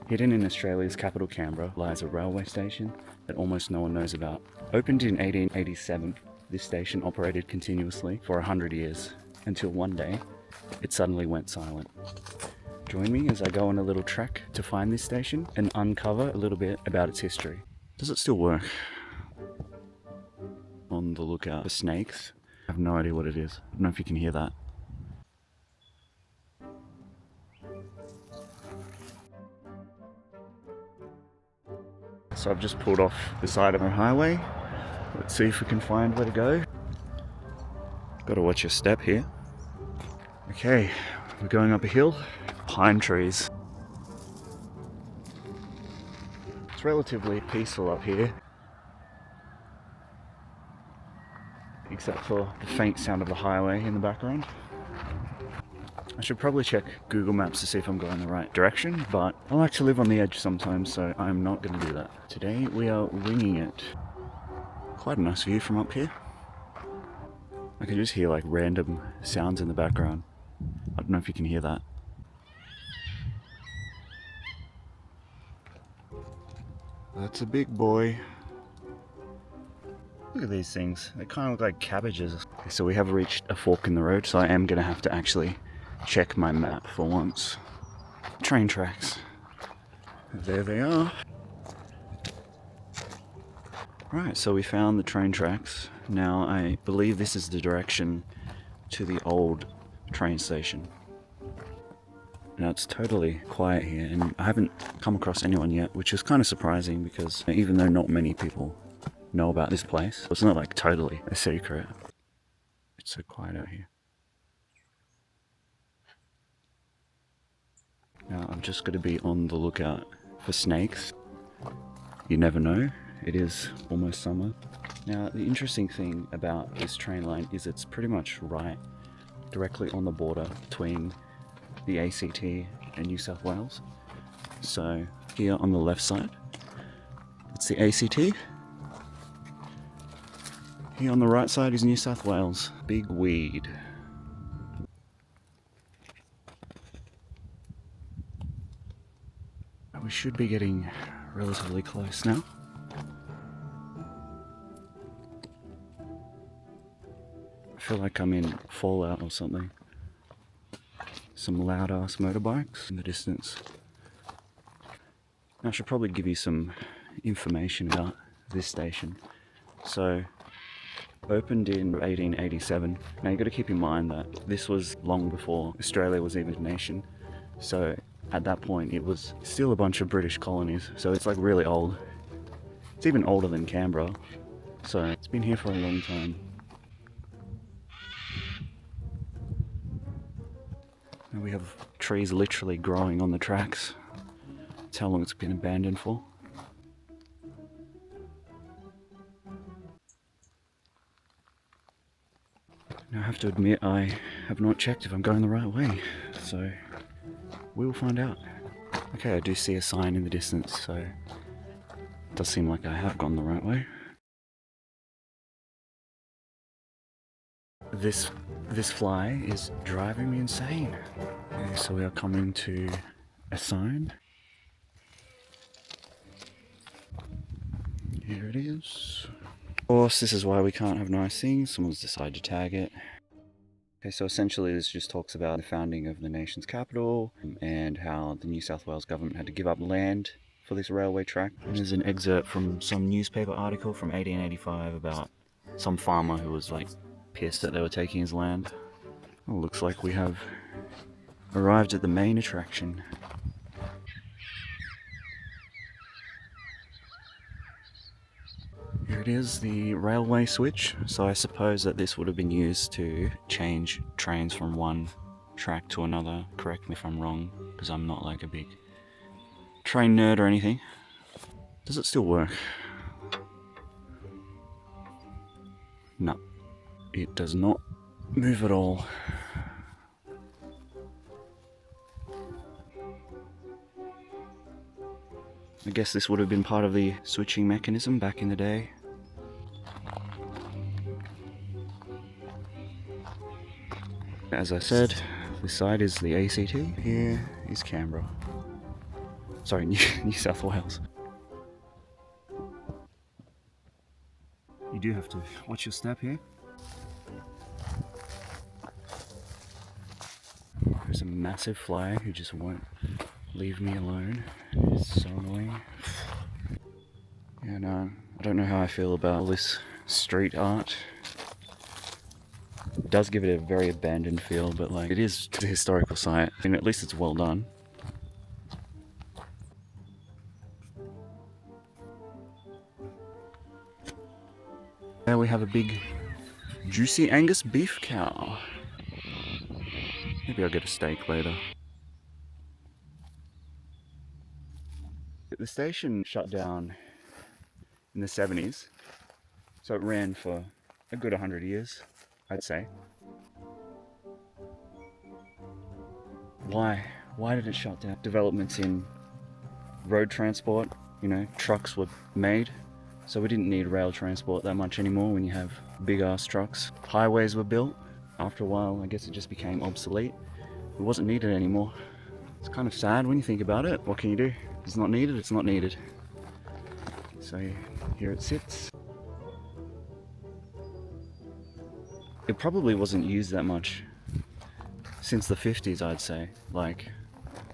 Hidden in Australia's capital Canberra lies a railway station that almost no one knows about. Opened in 1887, this station operated continuously for 100 years, until one day, it suddenly went silent. Join me as I go on a little trek to find this station and uncover a little bit about its history. Does it still work? On the lookout for snakes. I have no idea what it is. I don't know if you can hear that. So I've just pulled off the side of a highway. Let's see if we can find where to go. Gotta watch your step here. Okay, we're going up a hill. Pine trees. It's relatively peaceful up here, except for the faint sound of the highway in the background. I should probably check Google Maps to see if I'm going the right direction, but I like to live on the edge sometimes, so I'm not going to do that. Today we are winging it. Quite a nice view from up here. I can just hear like random sounds in the background. I don't know if you can hear that. That's a big boy. Look at these things. They kind of look like cabbages. Okay, so we have reached a fork in the road, so I am going to have to actually check my map for once. Train tracks. There they are. Right, so we found the train tracks. Now I believe this is the direction to the old train station. Now it's totally quiet here, and I haven't come across anyone yet, which is kind of surprising because even though not many people know about this place, it's not like totally a secret. It's so quiet out here. Now I'm just going to be on the lookout for snakes. You never know, it is almost summer. Now the interesting thing about this train line is it's pretty much right directly on the border between the ACT and New South Wales. So here on the left side, it's the ACT. Here on the right side is New South Wales. Big weed. We should be getting relatively close now. I feel like I'm in Fallout or something. Some loud ass motorbikes in the distance. Now, I should probably give you some information about this station. So, opened in 1887. Now you got to keep in mind that this was long before Australia was even a nation. So at that point it was still a bunch of British colonies. So it's like really old. It's even older than Canberra. So it's been here for a long time. And we have trees literally growing on the tracks. That's how long it's been abandoned for. Now I have to admit I have not checked if I'm going the right way, so we will find out. Okay, I do see a sign in the distance, so it does seem like I have gone the right way. This fly is driving me insane. Okay, so we are coming to a sign. Here it is. Of course, this is why we can't have nice things. Someone's decided to tag it. Okay, so essentially this just talks about the founding of the nation's capital and how the New South Wales government had to give up land for this railway track. And there's an excerpt from some newspaper article from 1885 about some farmer who was like pissed that they were taking his land. Well, looks like we have arrived at the main attraction. Here it is, the railway switch. So I suppose that this would have been used to change trains from one track to another. Correct me if I'm wrong, because I'm not like a big train nerd or anything. Does it still work? No, it does not move at all. I guess this would have been part of the switching mechanism back in the day. As I said, this side is the ACT, here is Canberra. Sorry, New South Wales. You do have to watch your step here. There's a massive fly who just won't leave me alone. It's so annoying. Yeah, no, I don't know how I feel about all this street art. It does give it a very abandoned feel, but like, it is a historical site. I mean, at least it's well done. There we have a big, juicy Angus beef cow. Maybe I'll get a steak later. The station shut down in the 70s, so it ran for a good 100 years, I'd say. Why? Why did it shut down? Developments in road transport, you know, trucks were made, so we didn't need rail transport that much anymore when you have big ass trucks. Highways were built. After a while, I guess it just became obsolete. It wasn't needed anymore. It's kind of sad when you think about it. What can you do? It's not needed, it's not needed. So here it sits. It probably wasn't used that much since the 50s, I'd say. Like,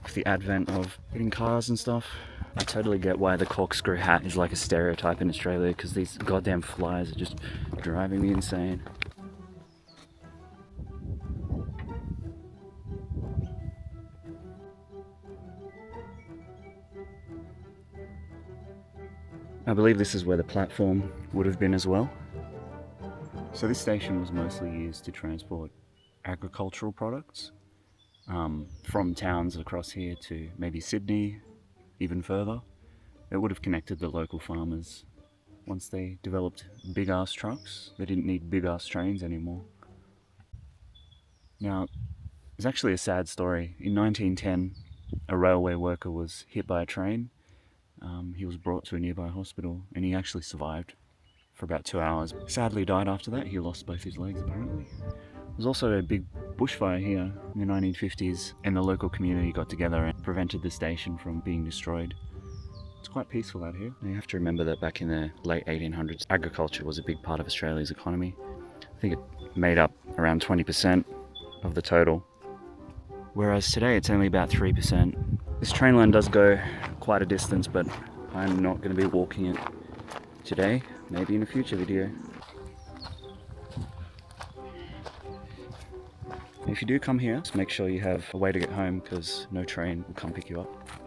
with the advent of getting cars and stuff. I totally get why the corkscrew hat is like a stereotype in Australia, because these goddamn flies are just driving me insane. I believe this is where the platform would have been as well. So this station was mostly used to transport agricultural products from towns across here to maybe Sydney, even further. It would have connected the local farmers. Once they developed big ass trucks, they didn't need big ass trains anymore. Now, it's actually a sad story. In 1910, a railway worker was hit by a train. He was brought to a nearby hospital and he actually survived for about 2 hours. Sadly died after that. He lost both his legs apparently. There was also a big bushfire here in the 1950s and the local community got together and prevented the station from being destroyed. It's quite peaceful out here. And you have to remember that back in the late 1800s, agriculture was a big part of Australia's economy. I think it made up around 20% of the total, whereas today it's only about 3%. This train line does go quite a distance, but I'm not going to be walking it today, maybe in a future video. If you do come here, just make sure you have a way to get home, because no train will come pick you up.